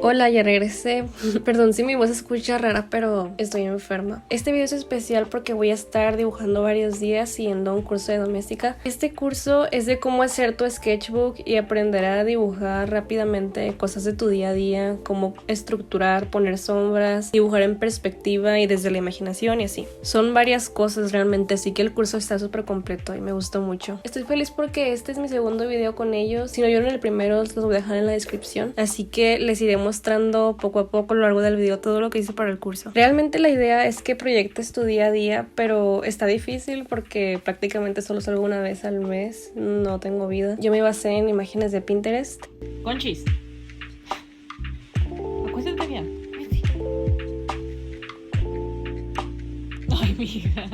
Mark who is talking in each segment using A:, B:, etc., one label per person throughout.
A: Hola, ya regresé. Perdón si mi voz se escucha rara, pero estoy enferma. Este video es especial porque voy a estar dibujando varios días siguiendo un curso de doméstica. Este curso es de cómo hacer tu sketchbook y aprender a dibujar rápidamente cosas de tu día a día, cómo estructurar, poner sombras, dibujar en perspectiva y desde la imaginación y así. Son varias cosas realmente, así que el curso está súper completo y me gustó mucho. Estoy feliz porque este es mi segundo video con ellos. Si no vieron el primero, los voy a dejar en la descripción. Así que les iré mostrando poco a poco a lo largo del video todo lo que hice para el curso. Realmente la idea es que proyectes tu día a día, pero está difícil porque prácticamente solo salgo una vez al mes, no tengo vida. Yo me basé en imágenes de Pinterest.
B: Conchis, acuéstate bien. Ay, mija.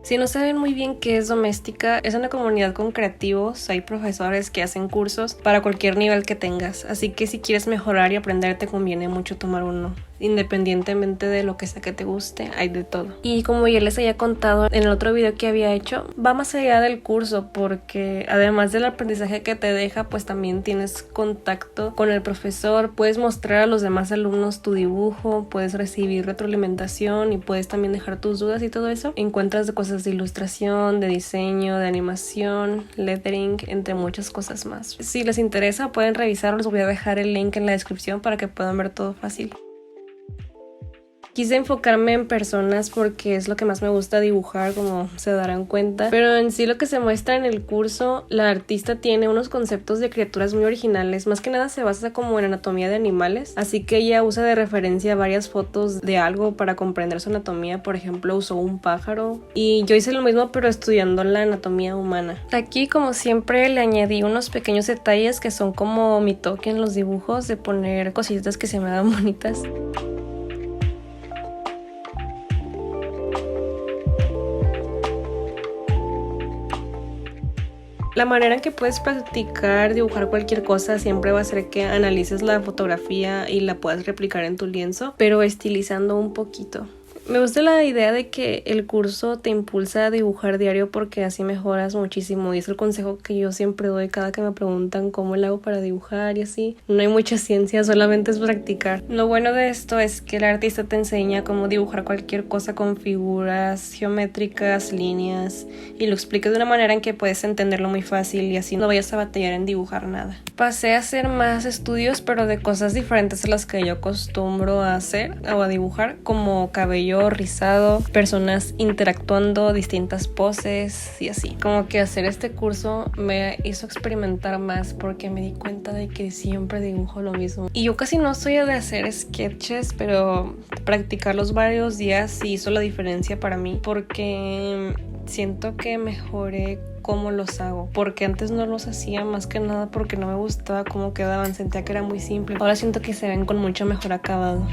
A: Si no saben muy bien qué es doméstica, es una comunidad con creativos, hay profesores que hacen cursos para cualquier nivel que tengas, así que si quieres mejorar y aprender te conviene mucho tomar uno. Independientemente de lo que sea que te guste, hay de todo. Y como ya les había contado en el otro video que había hecho, va más allá del curso porque además del aprendizaje que te deja, pues también tienes contacto con el profesor, puedes mostrar a los demás alumnos tu dibujo, puedes recibir retroalimentación y puedes también dejar tus dudas y todo eso. Encuentras cosas de ilustración, de diseño, de animación, lettering, entre muchas cosas más. Si les interesa pueden revisarlo, les voy a dejar el link en la descripción para que puedan ver todo fácil. Quise enfocarme en personas porque es lo que más me gusta dibujar, como se darán cuenta. Pero en sí lo que se muestra en el curso, la artista tiene unos conceptos de criaturas muy originales. Más que nada se basa como en anatomía de animales. Así que ella usa de referencia varias fotos de algo para comprender su anatomía. Por ejemplo, usó un pájaro. Y yo hice lo mismo pero estudiando la anatomía humana. Aquí, como siempre, le añadí unos pequeños detalles que son como mi toque en los dibujos, de poner cositas que se me hagan bonitas. La manera en que puedes practicar dibujar cualquier cosa siempre va a ser que analices la fotografía y la puedas replicar en tu lienzo, pero estilizando un poquito. Me gusta la idea de que el curso te impulsa a dibujar diario porque así mejoras muchísimo y es el consejo que yo siempre doy cada que me preguntan cómo le hago para dibujar y así. No hay mucha ciencia, solamente es practicar. Lo bueno de esto es que el artista te enseña cómo dibujar cualquier cosa con figuras geométricas, líneas y lo explica de una manera en que puedes entenderlo muy fácil y así no vayas a batallar en dibujar nada. Pasé a hacer más estudios pero de cosas diferentes a las que yo acostumbro a hacer o a dibujar, como cabello rizado, personas interactuando, distintas poses y así. Como que hacer este curso me hizo experimentar más porque me di cuenta de que siempre dibujo lo mismo. Y yo casi no soy de hacer sketches, pero practicarlos varios días sí hizo la diferencia para mí porque siento que mejoré cómo los hago, porque antes no los hacía más que nada porque no me gustaba cómo quedaban, sentía que era muy simple. Ahora siento que se ven con mucho mejor acabado.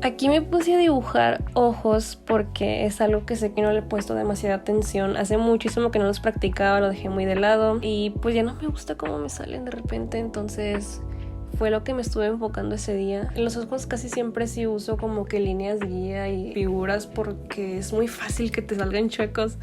A: Aquí me puse a dibujar ojos porque es algo que sé que no le he puesto demasiada atención. Hace muchísimo que no los practicaba, lo dejé muy de lado y pues ya no me gusta cómo me salen de repente, entonces fue lo que me estuve enfocando ese día. En los ojos casi siempre sí uso como que líneas guía y figuras porque es muy fácil que te salgan chuecos.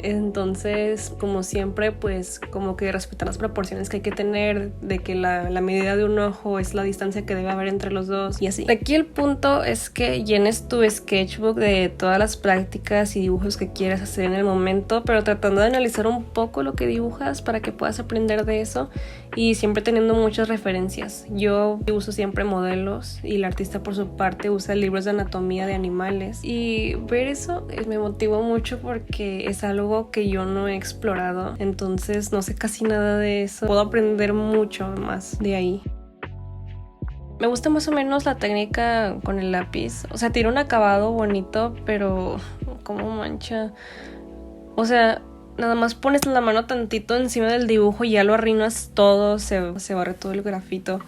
A: Entonces, como siempre, pues como que respetar las proporciones que hay que tener, de que la medida de un ojo es la distancia que debe haber entre los dos y así. Aquí el punto es que llenes tu sketchbook de todas las prácticas y dibujos que quieras hacer en el momento, pero tratando de analizar un poco lo que dibujas para que puedas aprender de eso y siempre teniendo muchas referencias. Yo uso siempre modelos y el artista por su parte usa libros de anatomía de animales y ver eso me motivó mucho porque es algo que yo no he explorado, entonces no sé casi nada de eso, puedo aprender mucho más de ahí. Me gusta más o menos la técnica con el lápiz, o sea, tiene un acabado bonito, pero como mancha, o sea, nada más pones la mano tantito encima del dibujo y ya lo arruinas todo, se barre todo el grafito.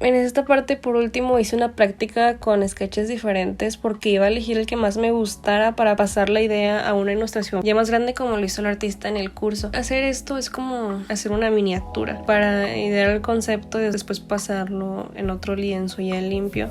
A: En esta parte, por último, hice una práctica con sketches diferentes porque iba a elegir el que más me gustara para pasar la idea a una ilustración ya más grande como lo hizo el artista en el curso. Hacer esto es como hacer una miniatura para idear el concepto y después pasarlo en otro lienzo ya limpio.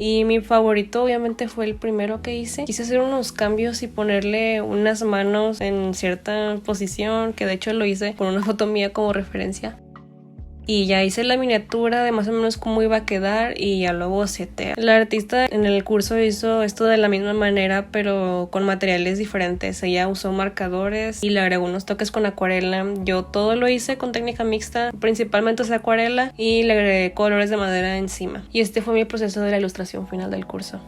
A: Y mi favorito obviamente fue el primero que hice. Quise hacer unos cambios y ponerle unas manos en cierta posición, que de hecho lo hice con una foto mía como referencia. Y ya hice la miniatura de más o menos cómo iba a quedar y ya luego seteé. La artista en el curso hizo esto de la misma manera pero con materiales diferentes. Ella usó marcadores y le agregó unos toques con acuarela. Yo todo lo hice con técnica mixta, principalmente usé acuarela y le agregué colores de madera encima. Y este fue mi proceso de la ilustración final del curso.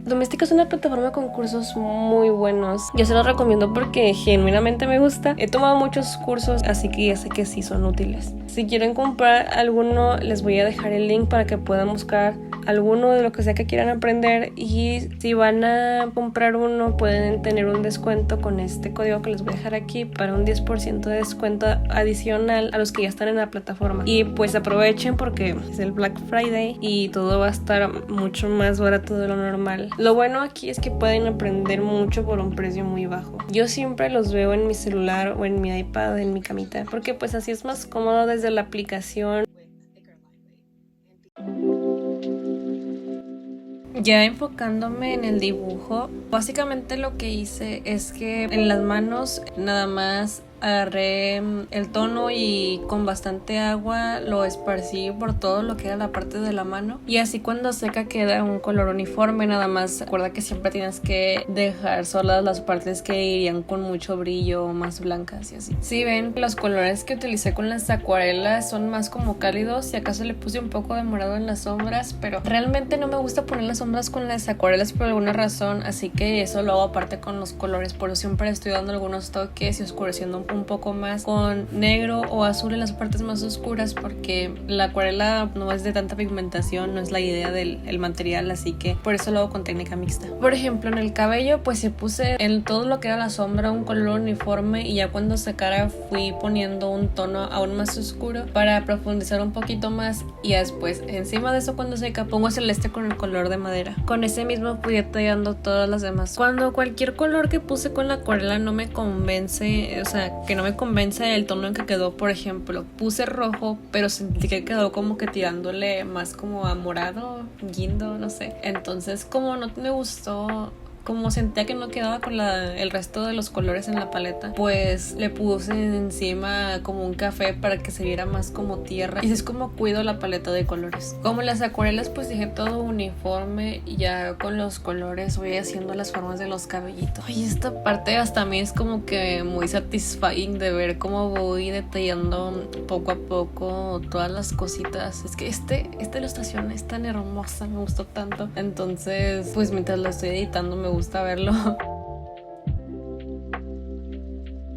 A: Doméstica es una plataforma con cursos muy buenos. Yo se los recomiendo porque genuinamente me gusta. He tomado muchos cursos, así que ya sé que sí son útiles. Si quieren comprar alguno, les voy a dejar el link para que puedan buscar alguno de lo que sea que quieran aprender. Y si van a comprar uno, pueden tener un descuento con este código que les voy a dejar aquí para un 10% de descuento adicional a los que ya están en la plataforma. Y pues aprovechen porque es el Black Friday y todo va a estar mucho más barato de lo normal. Lo bueno aquí es que pueden aprender mucho por un precio muy bajo. Yo siempre los veo en mi celular o en mi iPad, en mi camita, porque pues así es más cómodo desde la aplicación. Ya enfocándome en el dibujo, básicamente lo que hice es que en las manos nada más agarré el tono y con bastante agua lo esparcí por todo lo que era la parte de la mano y así cuando seca queda un color uniforme. Nada más recuerda que siempre tienes que dejar solas las partes que irían con mucho brillo o más blancas y así. Si ven, los colores que utilicé con las acuarelas son más como cálidos y acaso le puse un poco de morado en las sombras, pero realmente no me gusta poner las sombras con las acuarelas por alguna razón, así que eso lo hago aparte con los colores. Por eso siempre estoy dando algunos toques y oscureciendo un poco más con negro o azul en las partes más oscuras porque la acuarela no es de tanta pigmentación, no es la idea del material, así que por eso lo hago con técnica mixta. Por ejemplo, en el cabello pues se puse en todo lo que era la sombra un color uniforme y ya cuando secara fui poniendo un tono aún más oscuro para profundizar un poquito más y ya después encima de eso cuando seca pongo celeste con el color de madera. Con ese mismo fui detallando todas las demás. Cuando cualquier color que puse con la acuarela no me convence, o sea, que no me convence el tono en que quedó, por ejemplo, puse rojo, pero sentí que quedó como que tirándole más como a morado, guindo, no sé. Entonces, como no me gustó, como sentía que no quedaba con el resto de los colores en la paleta, pues le puse encima como un café para que se viera más como tierra y así es como cuido la paleta de colores. Como las acuarelas pues dejé todo uniforme y ya con los colores voy haciendo las formas de los cabellitos. Y esta parte hasta a mí es como que muy satisfying de ver cómo voy detallando poco a poco todas las cositas. Es que esta ilustración es tan hermosa, me gustó tanto. Entonces pues mientras la estoy editando me gusta verlo.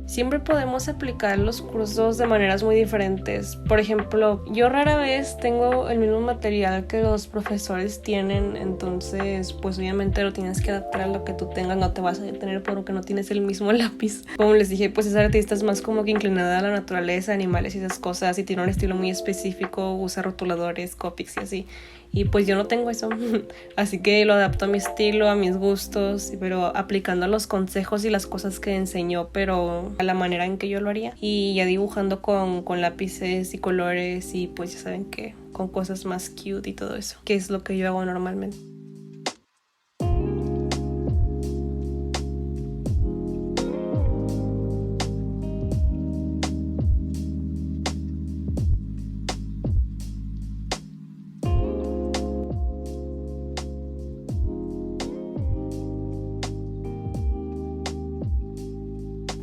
A: Siempre podemos aplicar los cursos de maneras muy diferentes. Por ejemplo, yo rara vez tengo el mismo material que los profesores tienen, entonces pues obviamente lo tienes que adaptar a lo que tú tengas, no te vas a detener porque no tienes el mismo lápiz. Como les dije, pues esa artista es más como que inclinada a la naturaleza, animales y esas cosas y tiene un estilo muy específico, usa rotuladores, Copics y así. Y pues yo no tengo eso, así que lo adapto a mi estilo, a mis gustos, pero aplicando los consejos y las cosas que enseñó, pero a la manera en que yo lo haría. Y ya dibujando con lápices y colores y pues ya saben que con cosas más cute y todo eso, que es lo que yo hago normalmente.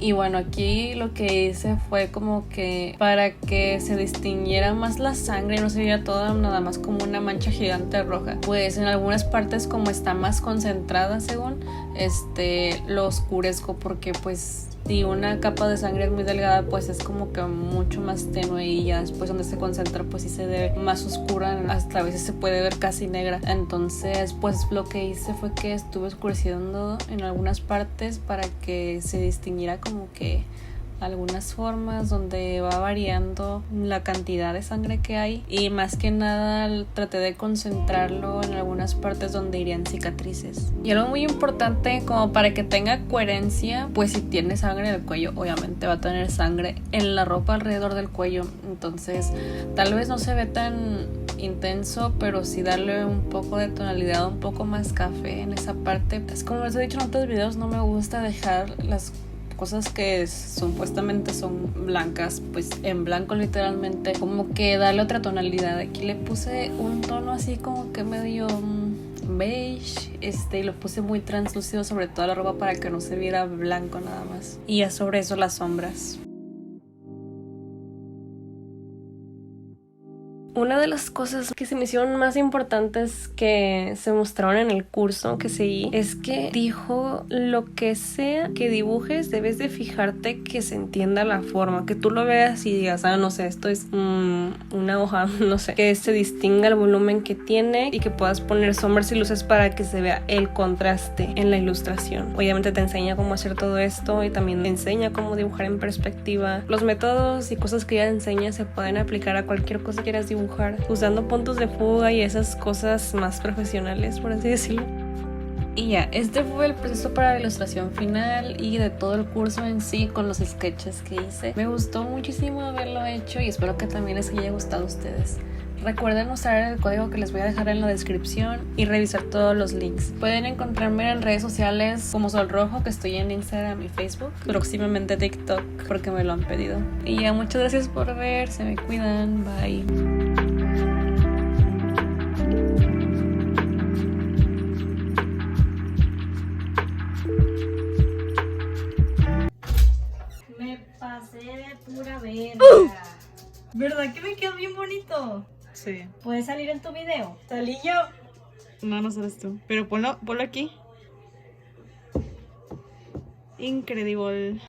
C: Y bueno, aquí lo que hice fue como que para que se distinguiera más la sangre, no se viera toda nada más como una mancha gigante roja, pues en algunas partes como está más concentrada según, lo oscurezco porque pues si una capa de sangre es muy delgada pues es como que mucho más tenue y ya después donde se concentra pues sí se ve más oscura, hasta a veces se puede ver casi negra. Entonces pues lo que hice fue que estuve oscureciendo en algunas partes para que se distinguiera como que algunas formas donde va variando la cantidad de sangre que hay, y más que nada traté de concentrarlo en algunas partes donde irían cicatrices. Y algo muy importante como para que tenga coherencia, pues si tiene sangre en el cuello obviamente va a tener sangre en la ropa alrededor del cuello, entonces tal vez no se ve tan intenso, pero sí darle un poco de tonalidad, un poco más café en esa parte. Es como les he dicho en otros videos, no me gusta dejar las cosas que supuestamente son blancas pues en blanco literalmente, como que darle otra tonalidad. Aquí le puse un tono así como que medio beige, y lo puse muy translúcido sobre toda la ropa para que no se viera blanco nada más, y ya sobre eso las sombras.
A: Una de las cosas que se me hicieron más importantes que se mostraron en el curso que seguí es que dijo: lo que sea que dibujes debes de fijarte que se entienda la forma, que tú lo veas y digas, no sé, esto es una hoja, no sé, que se distinga el volumen que tiene y que puedas poner sombras y luces para que se vea el contraste en la ilustración. Obviamente te enseña cómo hacer todo esto y también te enseña cómo dibujar en perspectiva. Los métodos y cosas que ella enseña se pueden aplicar a cualquier cosa que quieras dibujar, usando puntos de fuga y esas cosas más profesionales, por así decirlo.
C: Y ya, este fue el proceso para la ilustración final y de todo el curso en sí con los sketches que hice. Me gustó muchísimo haberlo hecho y espero que también les haya gustado a ustedes. Recuerden usar el código que les voy a dejar en la descripción y revisar todos los links. Pueden encontrarme en redes sociales como Sol Rojo, que estoy en Instagram y Facebook, próximamente TikTok porque me lo han pedido. Y ya, muchas gracias por ver, se me cuidan, bye.
B: Me pasé de pura verga. ¿Verdad que me quedó bien bonito?
C: Sí.
B: ¿Puedes salir en tu video?
C: ¿Salí yo? No, no sales tú. Pero ponlo aquí. Increíble.